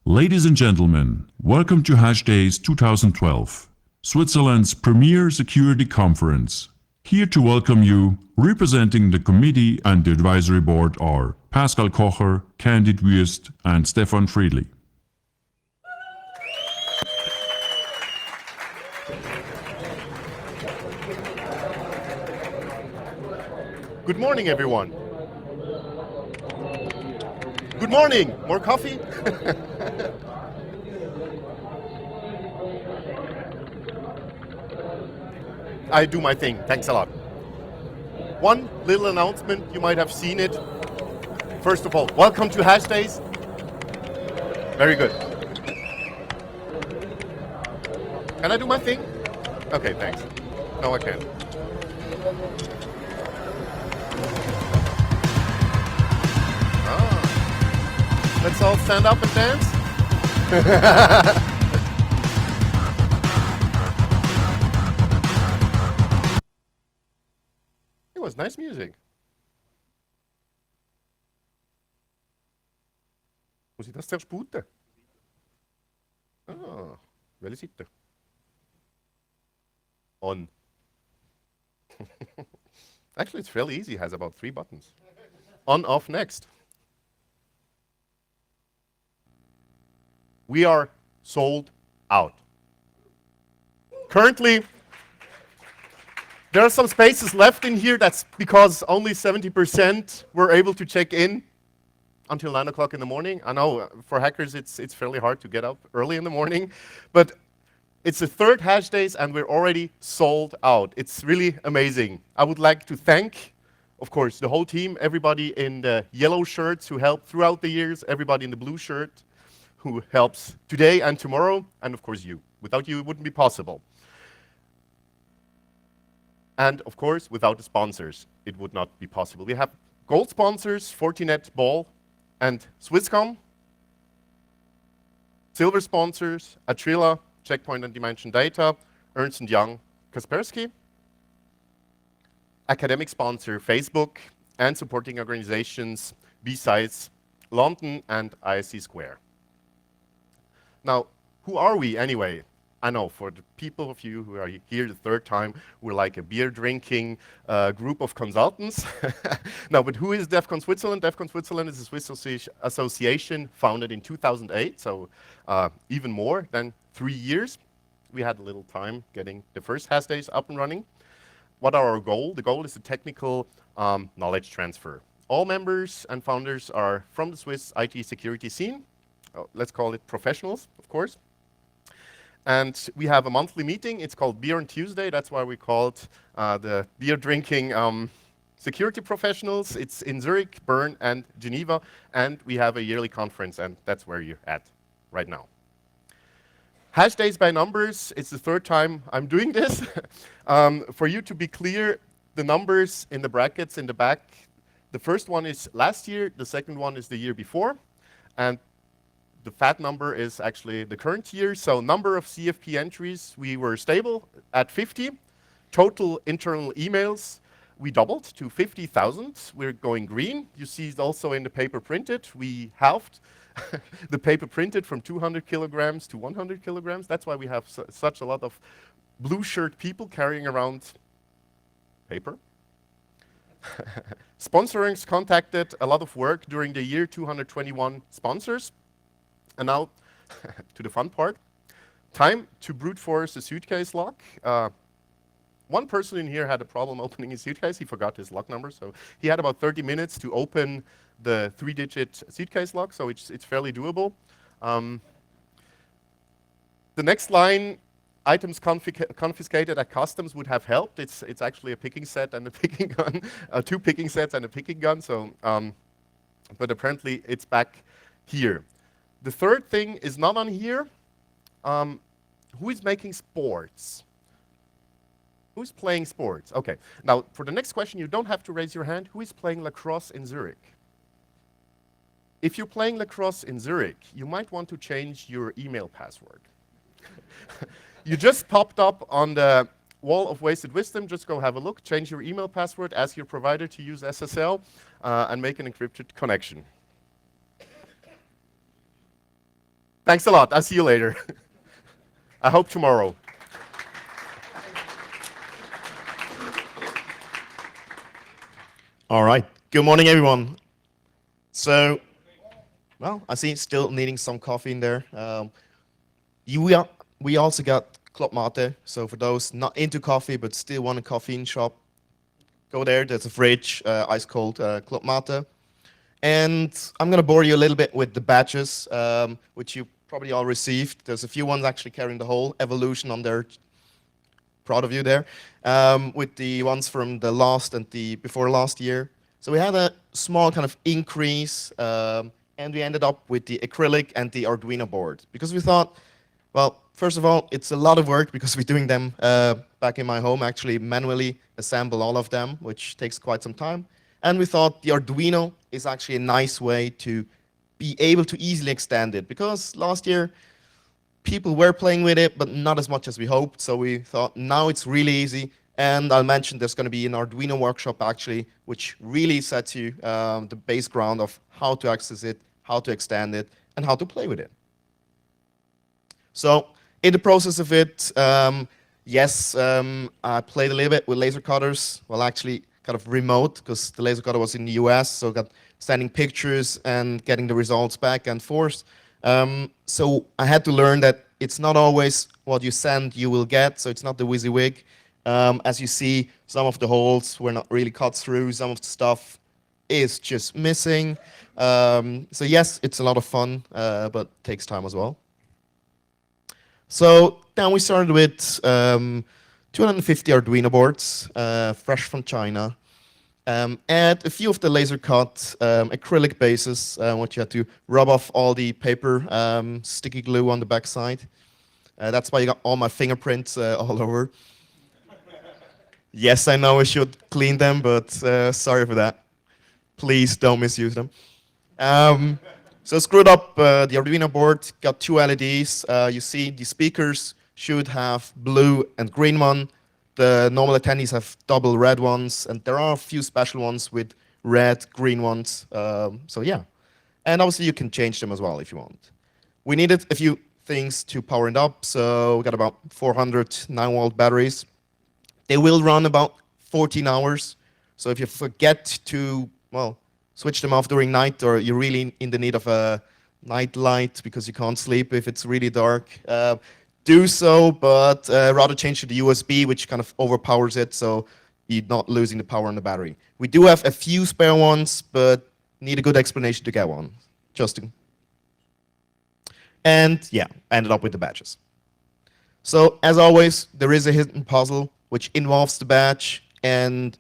Ladies and gentlemen, welcome to Hash Days 2012, Switzerland's premier security conference. Here to welcome you, representing the committee and the advisory board are Pascal Kocher, Candid, Wueest, and Stefan Friedli. Good morning, everyone. Good morning. More coffee? I do my thing. Thanks a lot. One little announcement, you might have seen it. First of all, welcome to Hash Days. Very good. Can I do my thing? Okay, thanks. No, I can't. Let's all stand up and dance. It was nice music. Muss ich das zuerst booten? Ah, welche Seite? On. Actually, it's fairly easy. It has about 3 buttons. On, off, next. We are sold out. Currently, there are some spaces left in here. That's because only 70% were able to check in until 9 o'clock in the morning. I know for hackers it's fairly hard to get up early in the morning, but it's the third Hash Days and we're already sold out. It's really amazing. I would like to thank, of course, the whole team, everybody in the yellow shirts who helped throughout the years, everybody in the blue shirt who helps today and tomorrow, and of course you. Without you, it wouldn't be possible. And of course, without the sponsors, it would not be possible. We have gold sponsors, Fortinet, Ball, and Swisscom. Silver sponsors, Atrilla, Checkpoint and Dimension Data, Ernst & Young, Kaspersky. Academic sponsor, Facebook, and supporting organizations, besides London and ISC Square. Now, who are we anyway? I know for the people of you who are here the third time, we're like a beer-drinking group of consultants. No, but who is DEF CON Switzerland? DEF CON Switzerland is a Swiss association founded in 2008, so even more than 3 years. We had a little time getting the first Hash Days up and running. What are our goal? The goal is the technical knowledge transfer. All members and founders are from the Swiss IT security scene. Let's call it professionals, of course. And we have a monthly meeting. It's called Beer on Tuesday. That's why we call it the beer-drinking security professionals. It's in Zurich, Bern, and Geneva. And we have a yearly conference, and that's where you're at right now. Hash Days by numbers. It's the third time I'm doing this. For you to be clear, the numbers in the brackets in the back, the first one is last year, the second one is the year before, and the fat number is actually the current year. So number of CFP entries, we were stable at 50. Total internal emails, we doubled to 50,000. We're going green. You see it also in the paper printed. We halved the paper printed from 200 kilograms to 100 kilograms. That's why we have such a lot of blue shirt people carrying around paper. Sponsorings contacted, a lot of work during the year, 221 sponsors. And now, to the fun part. Time to brute force a suitcase lock. One person in here had a problem opening his suitcase. He forgot his lock number, so he had about 30 minutes to open the 3-digit suitcase lock, so it's fairly doable. The next line, items confiscated at customs would have helped. It's actually a picking set and a picking gun, 2 picking sets and a picking gun, so, but apparently it's back here. The third thing is not on here. Who is making sports? Who's playing sports? Okay, now for the next question, you don't have to raise your hand. Who is playing lacrosse in Zurich? If you're playing lacrosse in Zurich, you might want to change your email password. You just popped up on the wall of wasted wisdom. Just go have a look, change your email password, ask your provider to use SSL, and make an encrypted connection. Thanks a lot. I'll see you later. I hope tomorrow. All right. Good morning, everyone. So, well, I see still needing some coffee in there. We also got Club Mate. So for those not into coffee but still want a caffeine shop, go there. There's a fridge, ice cold Club Mate. And I'm gonna bore you a little bit with the badges, which you probably all received. There's a few ones actually carrying the whole evolution on their. Proud of you there, with the ones from the last and the before last year. So we had a small kind of increase, and we ended up with the acrylic and the Arduino board because we thought, well, first of all, it's a lot of work because we're doing them back in my home, actually manually assemble all of them, which takes quite some time. And we thought the Arduino is actually a nice way to be able to easily extend it because last year people were playing with it, but not as much as we hoped. So we thought now it's really easy. And I'll mention there's going to be an Arduino workshop actually, which really sets you the base ground of how to access it, how to extend it, and how to play with it. So in the process of it, yes, I played a little bit with laser cutters. Well, actually kind of remote because the laser cutter was in the US, so got sending pictures and getting the results back and forth. So I had to learn that it's not always what you send you will get, so it's not the WYSIWYG. As you see, some of the holes were not really cut through, some of the stuff is just missing. So yes, it's a lot of fun, but takes time as well. So then we started with 250 Arduino boards, fresh from China. And a few of the laser cut acrylic bases, which you had to rub off all the paper sticky glue on the backside. That's why you got all my fingerprints all over. Yes, I know I should clean them, but sorry for that. Please don't misuse them. So screwed up the Arduino board, got two LEDs. You see the speakers should have blue and green one. The normal attendees have double red ones, and there are a few special ones with red, green ones. So yeah, and obviously you can change them as well if you want. We needed a few things to power it up, so we got about 400 9-volt batteries. They will run about 14 hours. So if you forget to, well, switch them off during night, or you're really in the need of a night light because you can't sleep if it's really dark, do so, but rather change to the USB, which kind of overpowers it, so you're not losing the power on the battery. We do have a few spare ones, but need a good explanation to get one. Justin. And yeah, ended up with the badges. So as always, there is a hidden puzzle which involves the badge and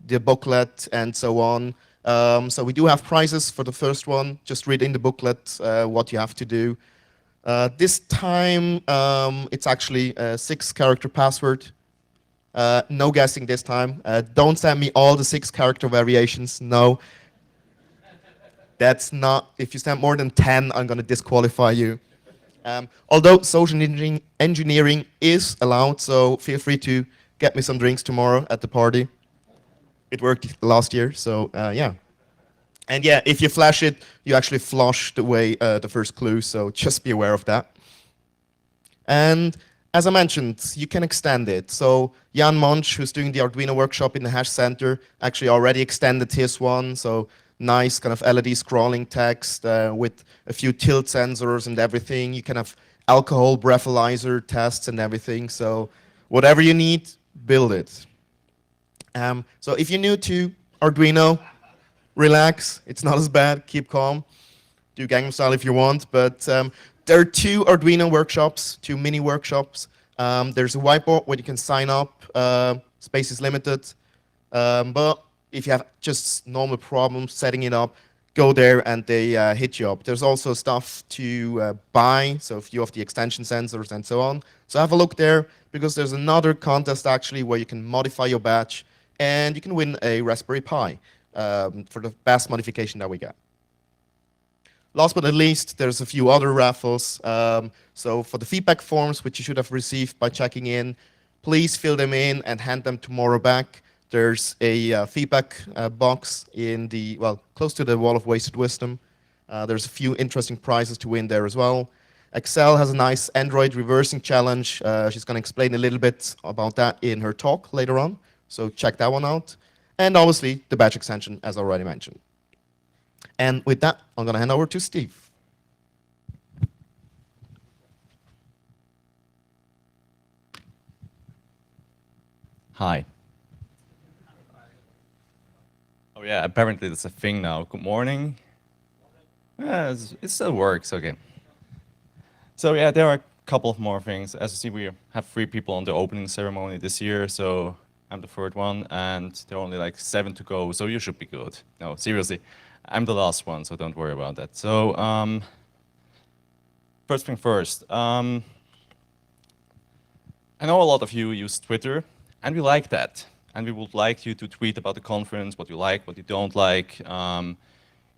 the booklet and so on. So we do have prizes for the first one. Just read in the booklet what you have to do. This time, it's actually a 6-character password. No guessing this time. Don't send me all the 6-character variations. No. That's not, if you send more than 10, I'm going to disqualify you. Although social engineering is allowed, so feel free to get me some drinks tomorrow at the party. It worked last year, so yeah. And yeah, if you flash it, you actually flushed away the first clue, so just be aware of that. And as I mentioned, you can extend it. So Jan Monch, who's doing the Arduino workshop in the Hash Center, actually already extended his one. So nice kind of LED scrolling text with a few tilt sensors and everything. You can have alcohol breathalyzer tests and everything. So whatever you need, build it. So if you're new to Arduino, relax, it's not as bad, keep calm, do Gangnam Style if you want, but there are 2 Arduino workshops, 2 mini workshops. There's a whiteboard where you can sign up, space is limited, but if you have just normal problems setting it up, go there and they hit you up. There's also stuff to buy, so a few of the extension sensors and so on. So have a look there, because there's another contest actually where you can modify your badge and you can win a Raspberry Pi. For the best modification that we got. Last but not least, there's a few other raffles. So for the feedback forms, which you should have received by checking in, please fill them in and hand them tomorrow back. There's a feedback box in the, well, close to the Wall of Wasted Wisdom. There's a few interesting prizes to win there as well. Excel has a nice Android reversing challenge. She's going to explain a little bit about that in her talk later on. So check that one out. And obviously, the batch extension, as already mentioned. And with that, I'm going to hand over to Steve. Hi. Oh yeah, apparently that's a thing now. Good morning. Yeah, it still works, okay. So yeah, there are a couple of more things. As you see, we have 3 people on the opening ceremony this year, so I'm the 3rd one, and there are only like 7 to go, so you should be good. No, seriously, I'm the last one, so don't worry about that. So, first thing first, I know a lot of you use Twitter, and we like that. And we would like you to tweet about the conference, what you like, what you don't like,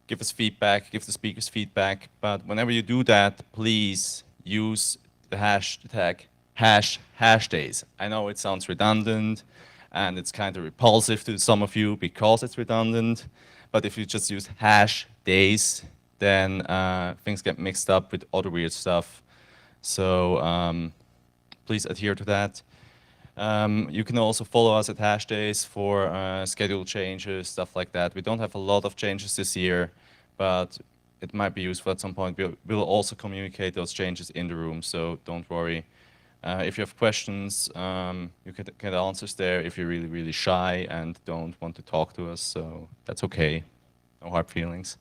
give us feedback, give the speakers feedback. But whenever you do that, please use the hashtag #hashdays. I know it sounds redundant, and it's kind of repulsive to some of you because it's redundant. But if you just use #days, then things get mixed up with other weird stuff. So please adhere to that. You can also follow us at #days for schedule changes, stuff like that. We don't have a lot of changes this year, but it might be useful at some point. We'll also communicate those changes in the room, so don't worry. If you have questions, you can get answers there if you're really, really shy and don't want to talk to us, so that's okay. No hard feelings.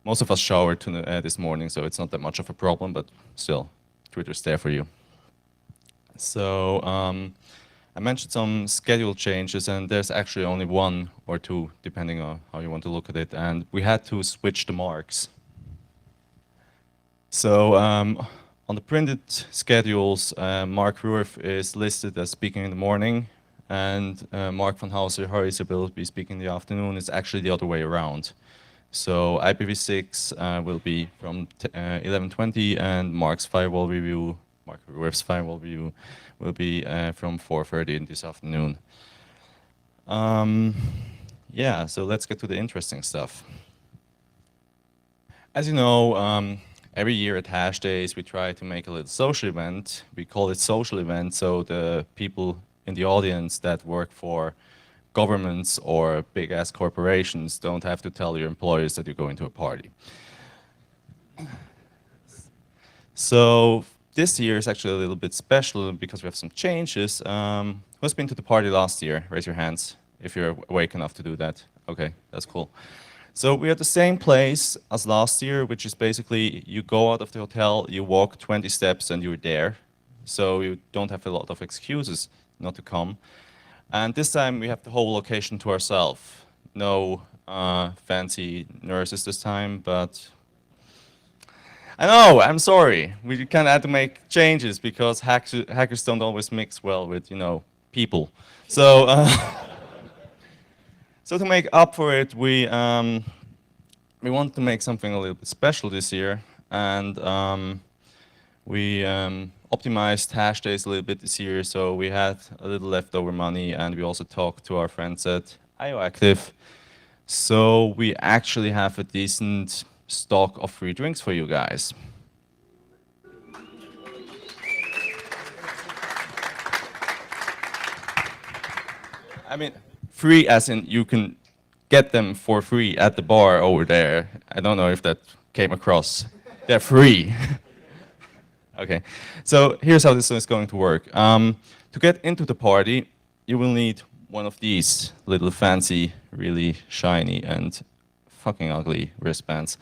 Most of us showered this morning, so it's not that much of a problem, but still, Twitter's there for you. So I mentioned some schedule changes, and there's actually only 1 or 2, depending on how you want to look at it. And we had to switch the marks. So on the printed schedules, Mark Ruerf is listed as speaking in the morning, and Mark van Hauser will be speaking in the afternoon. It's actually the other way around. So IPv6 will be from 11:20, and Mark's firewall review, Mark Ruerf's firewall review, will be from 4:30 in this afternoon. Yeah, so let's get to the interesting stuff. As you know, every year at #days we try to make a little social event. We call it social event, so the people in the audience that work for governments or big-ass corporations don't have to tell your employees that you're going to a party. So this year is actually a little bit special because we have some changes. Who's been to the party last year? Raise your hands if you're awake enough to do that. Okay, that's cool. So we're at the same place as last year, which is basically you go out of the hotel, you walk 20 steps and you're there. So you don't have a lot of excuses not to come. And this time we have the whole location to ourselves. No fancy nurses this time, but I know, I'm sorry. We kind of had to make changes because hackers don't always mix well with, people. So, so to make up for it, we want to make something a little bit special this year, and we optimized #days a little bit this year, so we had a little leftover money, and we also talked to our friends at IOActive. So we actually have a decent stock of free drinks for you guys. I mean, free as in you can get them for free at the bar over there. I don't know if that came across. They're free. Okay, so here's how this is going to work. To get into the party, you will need one of these little fancy, really shiny and fucking ugly wristbands.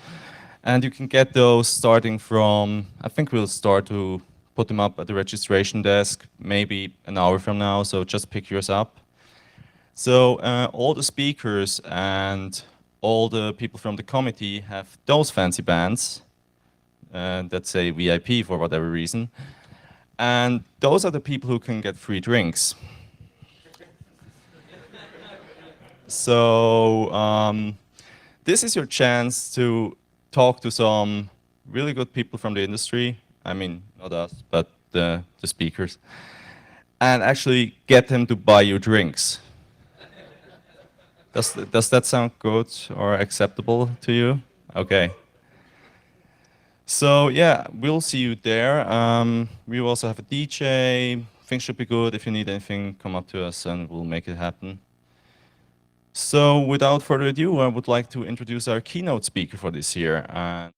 And you can get those starting from, I think we'll start to put them up at the registration desk maybe an hour from now, so just pick yours up. So all the speakers and all the people from the committee have those fancy bands that say VIP for whatever reason. And those are the people who can get free drinks. So this is your chance to talk to some really good people from the industry. I mean, not us, but the speakers. And actually get them to buy you drinks. Does that sound good or acceptable to you? Okay. So yeah, we'll see you there. We will also have a DJ. Things should be good. If you need anything, come up to us and we'll make it happen. So without further ado, I would like to introduce our keynote speaker for this year.